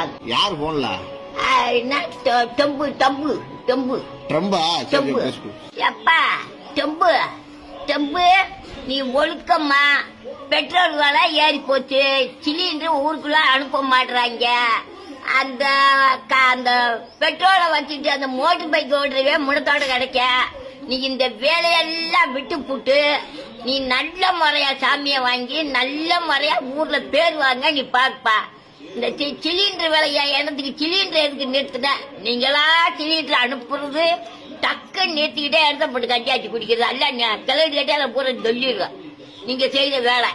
யார் போன்ல டம்பு டம்பு டம்பு ட்ரம்பா டம்பு எப்பா டம்பு டம்பு நீ ஒழுக்கம்மா. பெட்ரோல் விலை ஏறி போச்சு. சிலிண்டர் ஊருக்குள்ள அனுப்ப மாட்டுறாங்க. அந்த அந்த பெட்ரோலை வச்சுட்டு அந்த மோட்டர் பைக் ஓடுறவே முடத்தோட கிடைக்க. நீ இந்த வேலையெல்லாம் விட்டு போட்டு நீ நல்ல முறையா சாமியை வாங்கி நல்ல முறையா ஊர்ல பேர் வாங்க நீ பாப்பா. இந்த சிலிண்டர் விலையா எனக்கு சிலிண்டர் எதுக்கு நிறுத்தின? நீங்களா சிலிண்டர் அனுப்புறது டக்குன்னு நிறுத்திக்கிட்டே இடத்தப்பட்டு கட்டியாச்சு குடிக்கிறது அல்ல. கிளறி கட்டியால பூரா சொல்லிடுறோம். நீங்க செய்த வேலை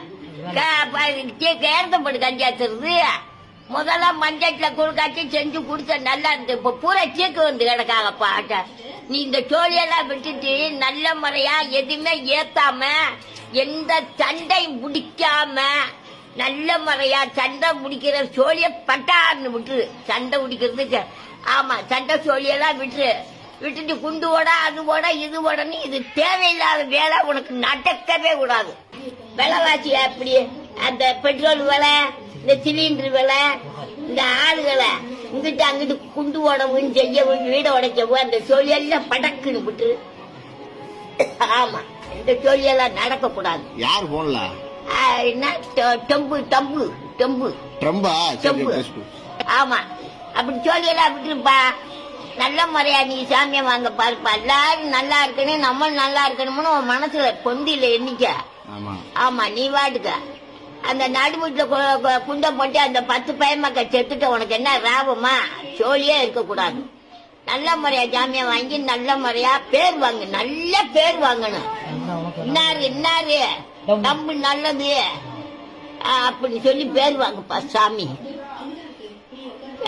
இடத்தப்பட்டு கட்டியாச்சுறது. முதல்ல மஞ்சட்டில் குழுக்காச்சி செஞ்சு குடிச்ச நல்லா இருந்து. இப்ப பூரா சீக்கு வந்து கிடக்காகப்பா. நீ இந்த சோழியெல்லாம் விட்டுட்டு நல்ல முறையா எதுவுமே ஏத்தாம எந்த சண்டை முடிக்காம நல்ல முறையா சண்டை முடிக்கிற சோழிய பட்டான்னு விட்டுரு. சண்டை முடிக்கிறது ஆமா சண்டை சோழியெல்லாம் விட்டுட்டு குண்டு ஓட அது ஓட இது ஓடன்னு இது தேவையில்லாத வேலை உனக்கு நடக்கவே கூடாது. விலைவாசி அப்படி அந்த பெட்ரோல் விலை, இந்த சிலிண்டர் விலை, இந்த ஆளுகளை இங்கிட்டு அங்கிட்டு குண்டு ஓடவும் செய்யவும் வீட உடைக்கவும் அந்த சோழியெல்லாம் படக்குன்னு விட்டு. ஆமா இந்த சோழியெல்லாம் நடக்க கூடாது. யார் போன்ல டம்பு டம்பு டம்பு ட்ரம்பா டம்பு ஆமா அப்படி சோழியெல்லாம் விட்டுருப்பா. நல்ல முறையா நீ சாமியை வாங்க பாருப்பா. எல்லாரும் நல்லா இருக்கணும் நம்ம நல்லா இருக்கணும்னு உன் மனசுல பொந்தில எண்ணிக்க. ஆமா நீ வாட்டுக்க அந்த நடுமுட்டுல குண்டை போட்டு அந்த 10 பயமக்க செத்துட்ட உனக்கு என்ன ராபமா? சோழியே இருக்க கூடாது. நல்ல முறையா ஜாமியா வாங்கி நல்ல முறையா பேர் வாங்க. நல்ல பேர் வாங்கணும். இன்னாரு நம்ம நல்லது அப்படின்னு சொல்லி பேர் வாங்கப்பா சாமி.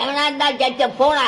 எவனா இருந்தா சச்ச போனா